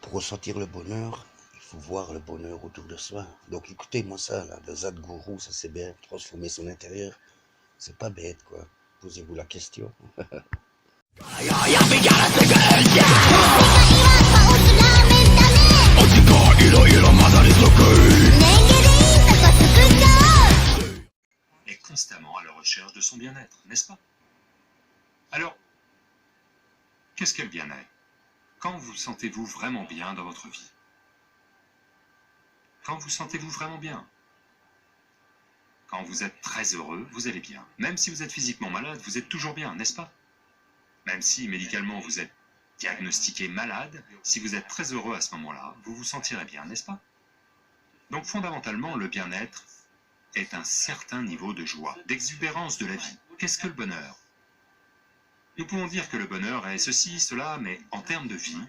Pour ressentir le bonheur, il faut voir le bonheur autour de soi. Donc écoutez-moi ça, là, de Zadhguru, ça c'est bien, transformer son intérieur. C'est pas bête, quoi. Posez-vous la question. Est constamment à la recherche de son bien-être, n'est-ce pas? Alors, qu'est-ce qu'est le bien-être? Quand vous sentez-vous vraiment bien dans votre vie? Quand vous sentez-vous vraiment bien? Quand vous êtes très heureux, vous allez bien. Même si vous êtes physiquement malade, vous êtes toujours bien, n'est-ce pas? Même si médicalement vous êtes diagnostiqué malade, si vous êtes très heureux à ce moment-là, vous vous sentirez bien, n'est-ce pas? Donc fondamentalement, le bien-être est un certain niveau de joie, d'exubérance de la vie. Qu'est-ce que le bonheur? Nous pouvons dire que le bonheur est ceci, cela, mais en termes de vie,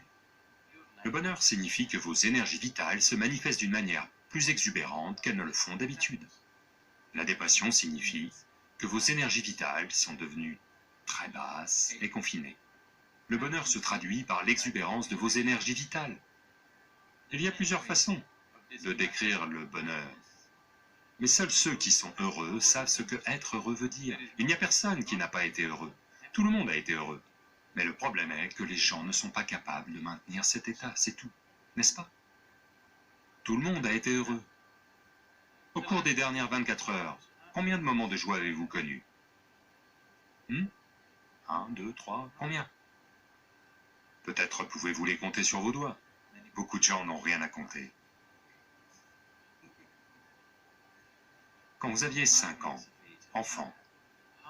le bonheur signifie que vos énergies vitales se manifestent d'une manière plus exubérante qu'elles ne le font d'habitude. La dépression signifie que vos énergies vitales sont devenues très basses et confinées. Le bonheur se traduit par l'exubérance de vos énergies vitales. Il y a plusieurs façons de décrire le bonheur. Mais seuls ceux qui sont heureux savent ce que être heureux veut dire. Il n'y a personne qui n'a pas été heureux. Tout le monde a été heureux. Mais le problème est que les gens ne sont pas capables de maintenir cet état, c'est tout. N'est-ce pas? Tout le monde a été heureux. Au cours des dernières 24 heures, combien de moments de joie avez-vous connus? 1, 2, 3, combien? Peut-être pouvez-vous les compter sur vos doigts. Beaucoup de gens n'ont rien à compter. Quand vous aviez 5 ans, enfant,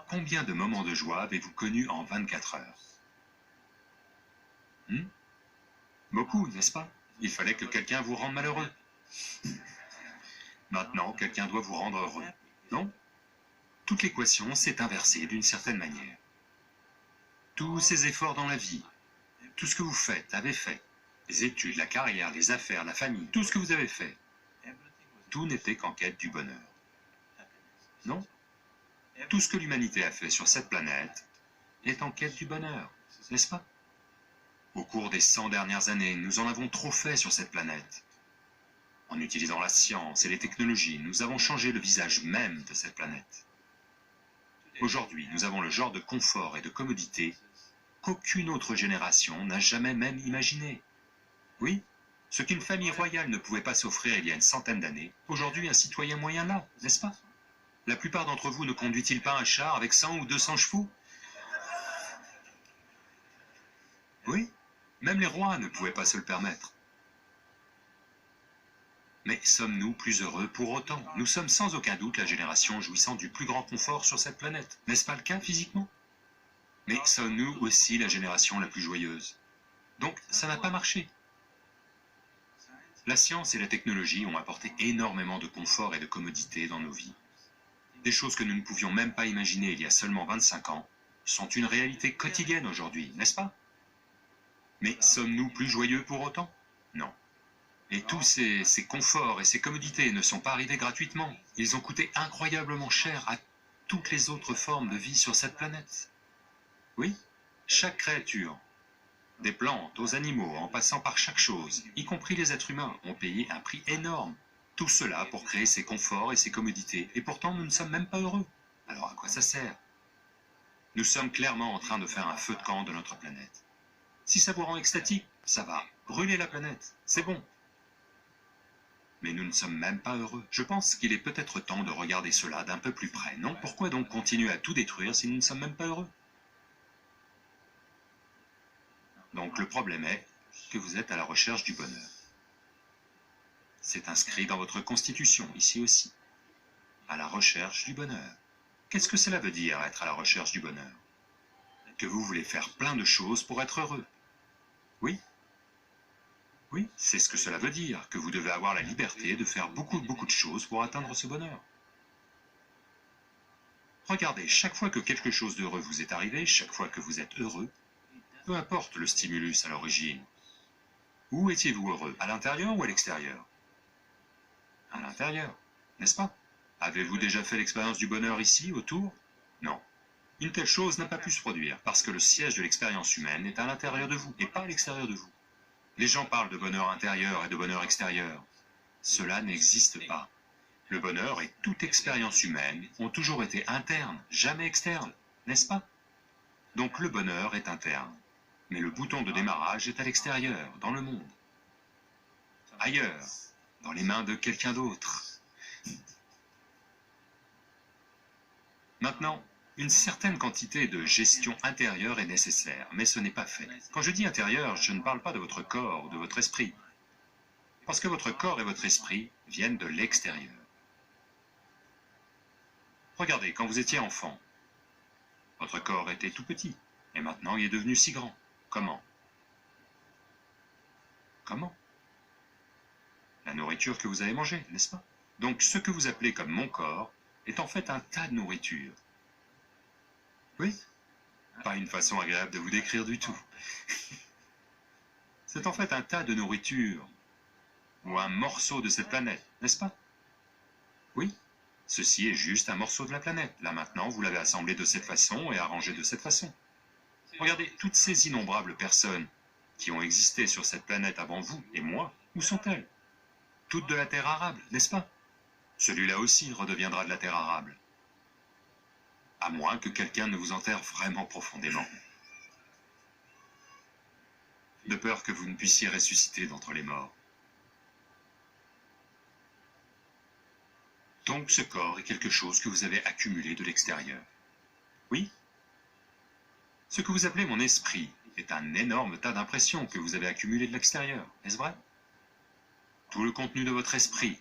combien de moments de joie avez-vous connus en 24 heures? Beaucoup, n'est-ce pas? Il fallait que quelqu'un vous rende malheureux. Maintenant, quelqu'un doit vous rendre heureux, non? Toute l'équation s'est inversée d'une certaine manière. Tous ces efforts dans la vie, tout ce que vous faites, avez fait, les études, la carrière, les affaires, la famille, tout ce que vous avez fait, tout n'était qu'en quête du bonheur. Non? Tout ce que l'humanité a fait sur cette planète est en quête du bonheur, n'est-ce pas? Au cours des 100 dernières années, nous en avons trop fait sur cette planète. En utilisant la science et les technologies, nous avons changé le visage même de cette planète. Aujourd'hui, nous avons le genre de confort et de commodité qu'aucune autre génération n'a jamais même imaginé. Oui, ce qu'une famille royale ne pouvait pas s'offrir il y a une centaine d'années, aujourd'hui un citoyen moyen l'a, n'est-ce pas? La plupart d'entre vous ne conduit-il pas un char avec 100 ou 200 chevaux? Oui, même les rois ne pouvaient pas se le permettre. Mais sommes-nous plus heureux pour autant? Nous sommes sans aucun doute la génération jouissant du plus grand confort sur cette planète. N'est-ce pas le cas physiquement? Mais sommes-nous aussi la génération la plus joyeuse? Donc ça n'a pas marché. La science et la technologie ont apporté énormément de confort et de commodité dans nos vies. Des choses que nous ne pouvions même pas imaginer il y a seulement 25 ans sont une réalité quotidienne aujourd'hui, n'est-ce pas? Mais sommes-nous plus joyeux pour autant? Non. Et tous ces conforts et ces commodités ne sont pas arrivés gratuitement. Ils ont coûté incroyablement cher à toutes les autres formes de vie sur cette planète. Oui, chaque créature, des plantes aux animaux, en passant par chaque chose, y compris les êtres humains, ont payé un prix énorme. Tout cela pour créer ces conforts et ces commodités. Et pourtant, nous ne sommes même pas heureux. Alors à quoi ça sert? Nous sommes clairement en train de faire un feu de camp de notre planète. Si ça vous rend extatique, ça va. Brûler la planète, c'est bon. Mais nous ne sommes même pas heureux. Je pense qu'il est peut-être temps de regarder cela d'un peu plus près, non? Pourquoi donc continuer à tout détruire si nous ne sommes même pas heureux? Donc le problème est que vous êtes à la recherche du bonheur. C'est inscrit dans votre constitution, ici aussi. À la recherche du bonheur. Qu'est-ce que cela veut dire, être à la recherche du bonheur? Que vous voulez faire plein de choses pour être heureux. Oui? Oui, c'est ce que cela veut dire, que vous devez avoir la liberté de faire beaucoup de choses pour atteindre ce bonheur. Regardez, chaque fois que quelque chose d'heureux vous est arrivé, chaque fois que vous êtes heureux, peu importe le stimulus à l'origine, où étiez-vous heureux, à l'intérieur ou à l'extérieur? À l'intérieur, n'est-ce pas? Avez-vous déjà fait l'expérience du bonheur ici, autour? Non. Une telle chose n'a pas pu se produire, parce que le siège de l'expérience humaine est à l'intérieur de vous, et pas à l'extérieur de vous. Les gens parlent de bonheur intérieur et de bonheur extérieur. Cela n'existe pas. Le bonheur et toute expérience humaine ont toujours été internes, jamais externes, n'est-ce pas? Donc le bonheur est interne. Mais le bouton de démarrage est à l'extérieur, dans le monde. Ailleurs, dans les mains de quelqu'un d'autre. Maintenant, une certaine quantité de gestion intérieure est nécessaire, mais ce n'est pas fait. Quand je dis intérieur, je ne parle pas de votre corps ou de votre esprit. Parce que votre corps et votre esprit viennent de l'extérieur. Regardez, quand vous étiez enfant, votre corps était tout petit, et maintenant il est devenu si grand. Comment? Comment? La nourriture que vous avez mangée, n'est-ce pas? Donc ce que vous appelez comme mon corps est en fait un tas de nourriture. Oui? Pas une façon agréable de vous décrire du tout. C'est en fait un tas de nourriture, ou un morceau de cette planète, n'est-ce pas? Oui? Ceci est juste un morceau de la planète. Là maintenant, vous l'avez assemblé de cette façon et arrangé de cette façon. Regardez, toutes ces innombrables personnes qui ont existé sur cette planète avant vous et moi, où sont-elles? Toutes de la terre arable, n'est-ce pas? Celui-là aussi redeviendra de la terre arable. À moins que quelqu'un ne vous enterre vraiment profondément. De peur que vous ne puissiez ressusciter d'entre les morts. Donc ce corps est quelque chose que vous avez accumulé de l'extérieur. Oui? Ce que vous appelez mon esprit est un énorme tas d'impressions que vous avez accumulées de l'extérieur, est-ce vrai? Tout le contenu de votre esprit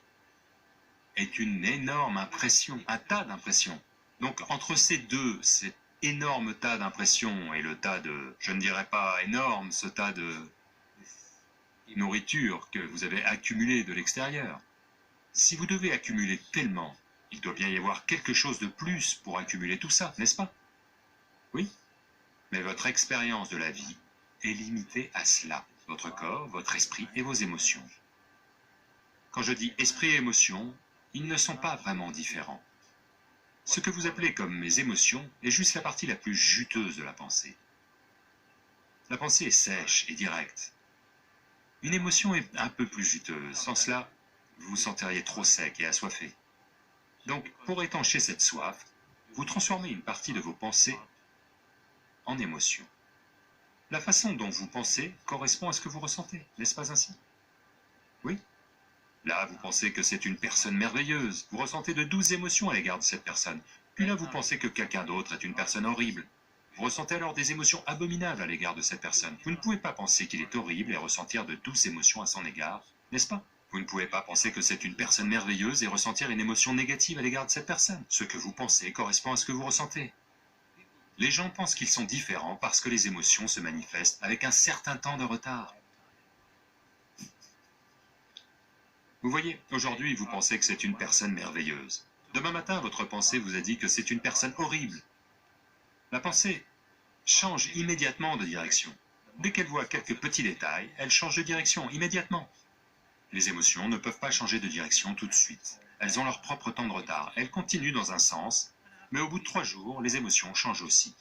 est une énorme impression, un tas d'impressions. Donc entre ces deux, cet énorme tas d'impressions et le tas de, je ne dirais pas énorme, ce tas de nourriture que vous avez accumulé de l'extérieur, si vous devez accumuler tellement, il doit bien y avoir quelque chose de plus pour accumuler tout ça, n'est-ce pas? Oui? Mais votre expérience de la vie est limitée à cela, votre corps, votre esprit et vos émotions. Quand je dis esprit et émotion, ils ne sont pas vraiment différents. Ce que vous appelez comme mes émotions est juste la partie la plus juteuse de la pensée. La pensée est sèche et directe. Une émotion est un peu plus juteuse, sans cela, vous vous sentiriez trop sec et assoiffé. Donc, pour étancher cette soif, vous transformez une partie de vos pensées en émotions. La façon dont vous pensez correspond à ce que vous ressentez, n'est-ce pas ainsi? Oui? Là, vous pensez que c'est une personne merveilleuse, vous ressentez de douces émotions à l'égard de cette personne. Puis là, vous pensez que quelqu'un d'autre est une personne horrible. Vous ressentez alors des émotions abominables à l'égard de cette personne. Vous ne pouvez pas penser qu'il est horrible et ressentir de douces émotions à son égard, n'est-ce pas? Vous ne pouvez pas penser que c'est une personne merveilleuse et ressentir une émotion négative à l'égard de cette personne. Ce que vous pensez correspond à ce que vous ressentez. Les gens pensent qu'ils sont différents parce que les émotions se manifestent avec un certain temps de retard. Vous voyez, aujourd'hui, vous pensez que c'est une personne merveilleuse. Demain matin, votre pensée vous a dit que c'est une personne horrible. La pensée change immédiatement de direction. Dès qu'elle voit quelques petits détails, elle change de direction immédiatement. Les émotions ne peuvent pas changer de direction tout de suite. Elles ont leur propre temps de retard. Elles continuent dans un sens, mais au bout de 3 jours, les émotions changent aussi.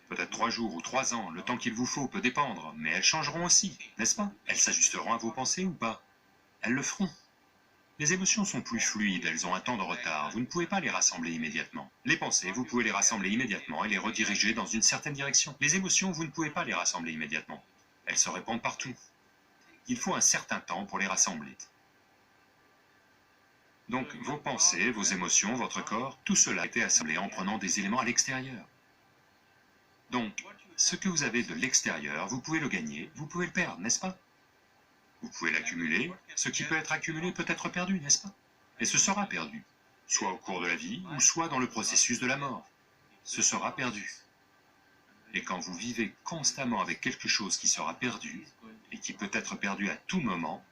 Peut-être 3 jours ou 3 ans, le temps qu'il vous faut peut dépendre, mais elles changeront aussi, n'est-ce pas? Elles s'ajusteront à vos pensées ou pas? Elles le feront. Les émotions sont plus fluides, elles ont un temps de retard, vous ne pouvez pas les rassembler immédiatement. Les pensées, vous pouvez les rassembler immédiatement et les rediriger dans une certaine direction. Les émotions, vous ne pouvez pas les rassembler immédiatement. Elles se répandent partout. Il faut un certain temps pour les rassembler. Donc, vos pensées, vos émotions, votre corps, tout cela a été assemblé en prenant des éléments à l'extérieur. Donc, ce que vous avez de l'extérieur, vous pouvez le gagner, vous pouvez le perdre, n'est-ce pas? Vous pouvez l'accumuler, ce qui peut être accumulé peut être perdu, n'est-ce pas? Et ce sera perdu, soit au cours de la vie, ou soit dans le processus de la mort. Ce sera perdu. Et quand vous vivez constamment avec quelque chose qui sera perdu, et qui peut être perdu à tout moment,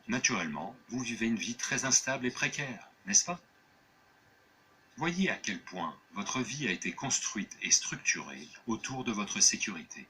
naturellement, vous vivez une vie très instable et précaire, n'est-ce pas? Voyez à quel point votre vie a été construite et structurée autour de votre sécurité.